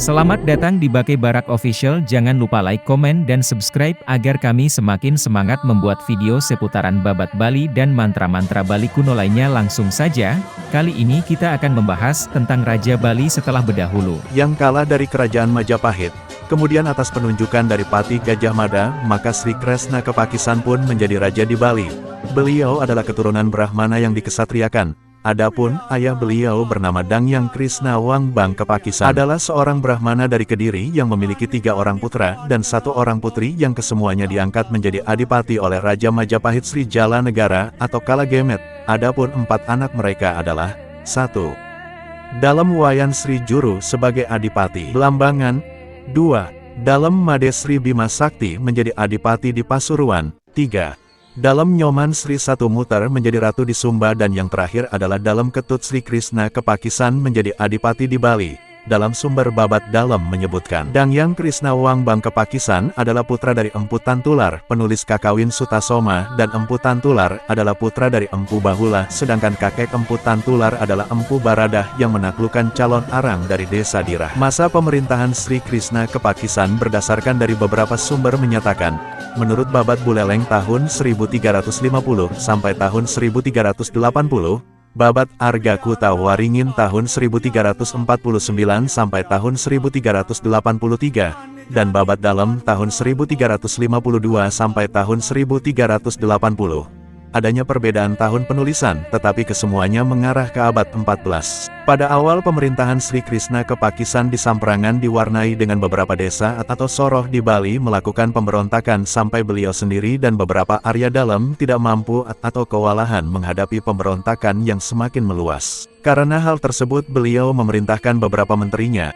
Selamat datang di Bake Barak Official. Jangan lupa like, komen, dan subscribe agar kami semakin semangat membuat video seputaran babat Bali dan mantra-mantra Bali kuno lainnya. Langsung saja, kali ini kita akan membahas tentang Raja Bali setelah berdahulu yang kalah dari Kerajaan Majapahit. Kemudian atas penunjukan dari Patih Gajah Mada, maka Sri Kresna Kepakisan pun menjadi raja di Bali. Beliau adalah keturunan Brahmana yang dikesatriakan. Adapun ayah beliau bernama Dangyang Krisna Wangbang Kepakisan adalah seorang Brahmana dari Kediri yang memiliki 3 orang putra dan 1 orang putri yang kesemuanya diangkat menjadi adipati oleh Raja Majapahit Sri Jala Negara atau Kalagemet. Adapun 4 anak mereka adalah 1. Dalam Wayan Sri Juru sebagai adipati Belambangan. 2. Dalam Made Sri Bima Sakti menjadi adipati di Pasuruan. 3. Dalam Nyoman Sri Satu Muter menjadi ratu di Sumba, dan yang terakhir adalah dalam Ketut Sri Krishna Kepakisan menjadi adipati di Bali. Dalam sumber babat dalam menyebutkan, Dangyang Krisna Wangbang Kepakisan adalah putra dari Empu Tantular, penulis Kakawin Sutasoma, dan Empu Tantular adalah putra dari Empu Bahula, sedangkan kakek Empu Tantular adalah Empu Baradah yang menaklukkan calon Arang dari desa Dirah. Masa pemerintahan Sri Krishna Kepakisan berdasarkan dari beberapa sumber menyatakan, menurut babat Buleleng tahun 1350 sampai tahun 1380, babat Arga Kuta Waringin tahun 1349 sampai tahun 1383, dan babat dalam tahun 1352 sampai tahun 1380. Adanya perbedaan tahun penulisan, tetapi kesemuanya mengarah ke abad 14. Pada awal pemerintahan Sri Krishna Kepakisan di Samprangan diwarnai dengan beberapa desa atau soroh di Bali melakukan pemberontakan sampai beliau sendiri dan beberapa Arya dalam tidak mampu atau kewalahan menghadapi pemberontakan yang semakin meluas. Karena hal tersebut beliau memerintahkan beberapa menterinya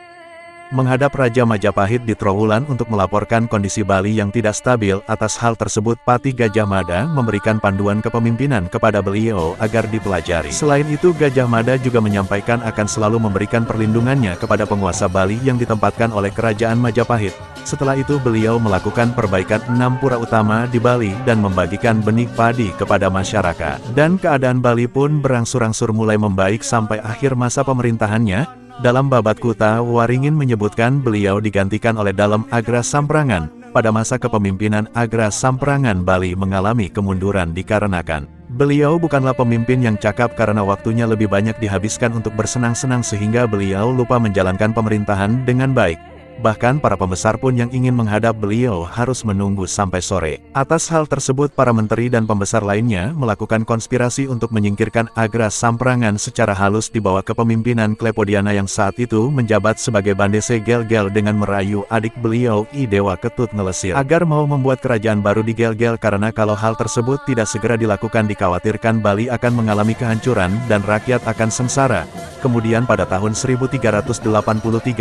menghadap Raja Majapahit di Trowulan untuk melaporkan kondisi Bali yang tidak stabil. Atas hal tersebut Patih Gajah Mada memberikan panduan kepemimpinan kepada beliau agar dipelajari. Selain itu Gajah Mada juga menyampaikan akan selalu memberikan perlindungannya kepada penguasa Bali yang ditempatkan oleh Kerajaan Majapahit. Setelah itu beliau melakukan perbaikan 6 pura utama di Bali dan membagikan benih padi kepada masyarakat. Dan keadaan Bali pun berangsur-angsur mulai membaik sampai akhir masa pemerintahannya. Dalam babat Kuta Waringin menyebutkan beliau digantikan oleh Dalam Agra Samprangan. Pada masa kepemimpinan Agra Samprangan Bali mengalami kemunduran dikarenakan beliau bukanlah pemimpin yang cakap karena waktunya lebih banyak dihabiskan untuk bersenang-senang sehingga beliau lupa menjalankan pemerintahan dengan baik. Bahkan para pembesar pun yang ingin menghadap beliau harus menunggu sampai sore. Atas hal tersebut para menteri dan pembesar lainnya melakukan konspirasi untuk menyingkirkan Agra Samprangan secara halus di bawah kepemimpinan Klepodiana yang saat itu menjabat sebagai Bandese Gel-Gel dengan merayu adik beliau I Dewa Ketut Ngelesir agar mau membuat kerajaan baru di Gel-Gel, karena kalau hal tersebut tidak segera dilakukan dikhawatirkan Bali akan mengalami kehancuran dan rakyat akan sengsara. Kemudian pada tahun 1383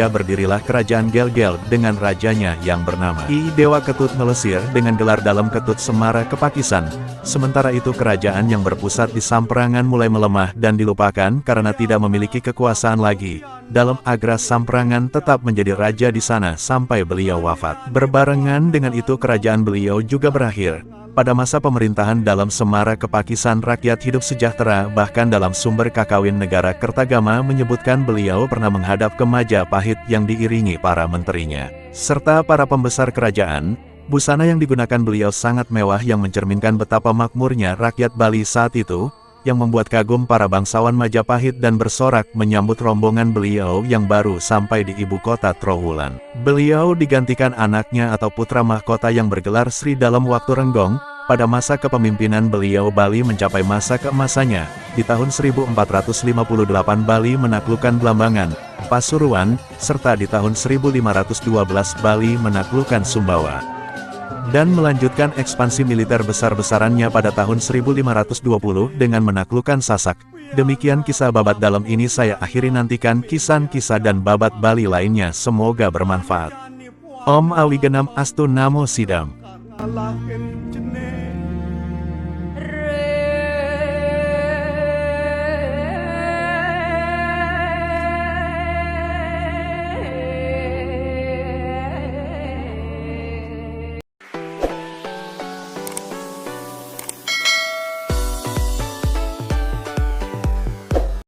berdirilah kerajaan Gel-Gel dengan rajanya yang bernama I Dewa Ketut Ngelesir dengan gelar Dalam Ketut Semara Kepakisan. Sementara itu kerajaan yang berpusat di Samprangan mulai melemah dan dilupakan karena tidak memiliki kekuasaan lagi. Dalam Agra Samprangan tetap menjadi raja di sana sampai beliau wafat. Berbarengan dengan itu kerajaan beliau juga berakhir. Pada masa pemerintahan Dalam Semara Kepakisan rakyat hidup sejahtera, bahkan dalam sumber Kakawin Negara Kertagama menyebutkan beliau pernah menghadap ke Majapahit yang diiringi para menterinya serta para pembesar kerajaan. Busana yang digunakan beliau sangat mewah yang mencerminkan betapa makmurnya rakyat Bali saat itu, yang membuat kagum para bangsawan Majapahit dan bersorak menyambut rombongan beliau yang baru sampai di ibu kota Trowulan. Beliau digantikan anaknya atau putra mahkota yang bergelar Sri dalam waktu Renggong. Pada masa kepemimpinan beliau Bali mencapai masa keemasannya. Di tahun 1458 Bali menaklukkan Belambangan, Pasuruan, serta di tahun 1512 Bali menaklukkan Sumbawa dan melanjutkan ekspansi militer besar-besarannya pada tahun 1520 dengan menaklukkan Sasak. Demikian kisah babat dalam ini saya akhiri, nantikan kisah-kisah dan babat Bali lainnya, semoga bermanfaat. Om Awigenam Astu Namo Sidam.